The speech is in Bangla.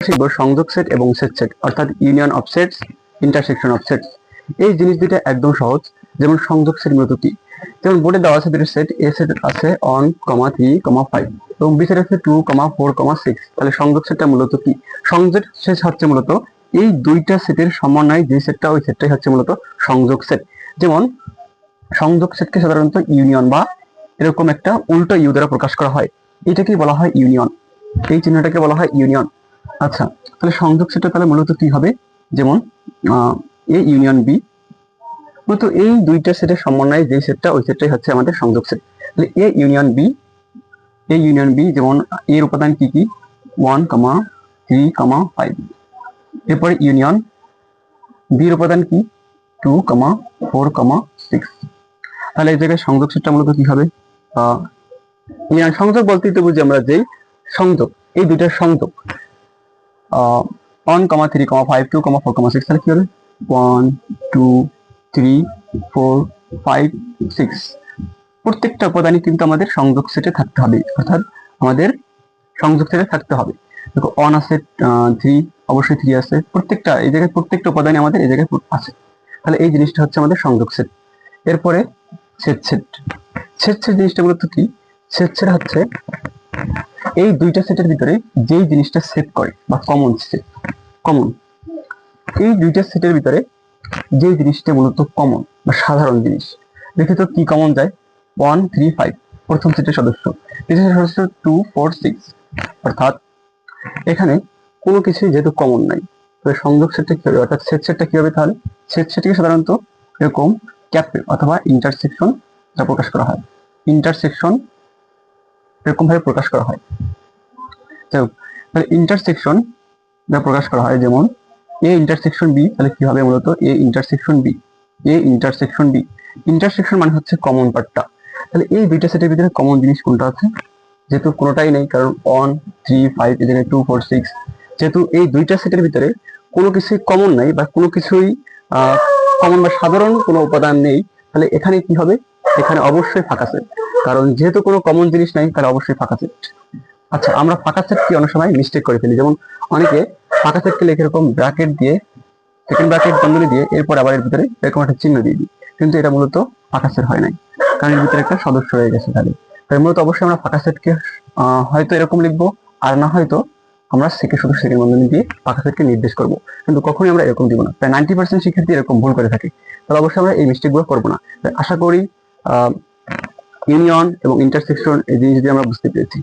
শিখব সংযোগ সেট এবং সেট সেট, অর্থাৎ union of sets, intersection of sets. এই জিনিস দুইটা একদম সহজ। যেমন সংযোগ সেট মূলত কি, যেমন বোর্ডে দেওয়া আছে দুটো সেট, এ সেট আছে 1, 3, 5 এবং বি সেট আছে 2, 4, 6। তাহলে সংযোগ সেটটা মূলত কি? সংযোগ সেট হচ্ছে মূলত এই দুইটা সেটের সমন্বয় যে সেটটা, ওই সেটটাই হচ্ছে মূলত সংযোগ সেট। যেমন সংযোগ সেটকে সাধারণত ইউনিয়ন বা এরকম একটা উল্টো ইউ দ্বারা প্রকাশ করা হয়, এটাকে বলা হয় ইউনিয়ন। এই চিহ্নটাকে বলা হয় ইউনিয়ন। আচ্ছা, তাহলে সংযোগ সেটটা তাহলে মূলত কি হবে? যেমন এ ইউনিয়ন বি, মূলত এই দুইটা সেটের সমন্বয়ে যে সেটটা, ওই সেটটাই হচ্ছে আমাদের সংযোগ সেট। তাহলে A union B, A union B, যেমন এর উপাদান কি কি? 1, 3, 5। এরপরে ইউনিয়ন বির উপাদান কি? 2, 4, 6। তাহলে এই জায়গায় সংযোগ সেটটা মূলত কি হবে? সংযোগ বলতেই তো বুঝি আমরা যেই সংযোগ, এই দুইটার সংযোগ 1, 3, 5, 2, 4, 6। তাহলে কি হবে? 1, 2, 3, 4, 5, 6। প্রত্যেকটা উপাদানই কিন্তু আমাদের সংযোগ সেটে থাকতে হবে, অর্থাৎ আমাদের সংযোগ সেটে থাকতে হবে। দেখো 1 আছে, 3 অবশ্যই 3 আছে, প্রত্যেকটা এই জায়গায় প্রত্যেকটা উপাদানই আমাদের এই জায়গায় আছে। তাহলে এই জিনিসটা হচ্ছে আমাদের সংযোগ সেট। এরপরে সেট সেট, সেট সেট জিনিসটা মূলত কি? সেট সেট হচ্ছে এই দুইটা সেটের ভিতরে যেই জিনিসটা সেট করে বা কমন সেট, কমন, এই দুইটা সেটের ভিতরে যে জিনিসটা মূলত কমন বা সাধারণ জিনিস। দেখি তো কি কমন যায়? 1, 3, 5 প্রথম সেটের সদস্য, দ্বিতীয় সেটের সদস্য 2, 4, 6। অর্থাৎ এখানে কোনো কিছুই যেহেতু কমন নাই, তবে সংযোগ সেটটা কি হবে, অর্থাৎ সেট সেটটা কি হবে? তাহলে সেট সেটকে সাধারণত এরকম ক্যাপে অথবা ইন্টারসেকশন প্রকাশ করা হয়, ইন্টারসেকশন এরকম ভাবে প্রকাশ করা হয়। তাহলে ইন্টারসেকশন প্রকাশ করা হয়, যেমন এ ইন্টারসেকশন বি। তাহলে কি হবে? মূলত A intersection B, A intersection B. Intersection মানে হচ্ছে কমন পার্টটা। তাহলে এই দুইটা সেটের ভিতরে কমন জিনিস কোনটা আছে? যেহেতু কোনোটাই নেই, কারণ 1, 3, 5 এই জায়গায় 2, 4, 6, যেহেতু এই দুইটা সেটের ভিতরে কোনো কিছুই কমন নাই বা কোনো কিছুই কমন বা সাধারণ কোনো উপাদান নেই, তাহলে এখানে কি হবে? এখানে অবশ্যই ফাঁকা সেট, কারণ যেহেতু কোনো কমন জিনিস নাই, তাহলে অবশ্যই ফাঁকা সেট। আচ্ছা, আমরা ফাঁকা সেট কি অনেক সময় মিস্টেক করে ফেলি, যেমন অনেকে ফাঁকা সেটকে লিখে এরকম ব্র্যাকেট দিয়ে, সেকেন্ড ব্র্যাকেট বন্ধনী দিয়ে, এরপর আবার এর ভিতরে এরকম একটা চিহ্ন দিয়ে দিই, কিন্তু এটা মূলত ফাঁকা সেট হয় নাই, কারণ এর ভিতরে একটা সদস্য রয়ে গেছে। তাই মূলত অবশ্যই আমরা ফাঁকা সেটকে হয়তো এরকম লিখবো, আর না হয়তো আমরা শুধু সেকেন্ড বন্ধনী দিয়ে ফাঁকা সেটকে নির্দেশ করবো, কিন্তু কখনোই আমরা এরকম দিব না। প্রায় 90% শিক্ষার্থী এরকম ভুল করে থাকে। তাহলে অবশ্যই আমরা এই মিস্টেকগুলো করবো না। আশা করি ইউনিয়ন এবং ইন্টারসেকশন এই জিনিস দিয়ে আমরা বুঝতে পেরেছি।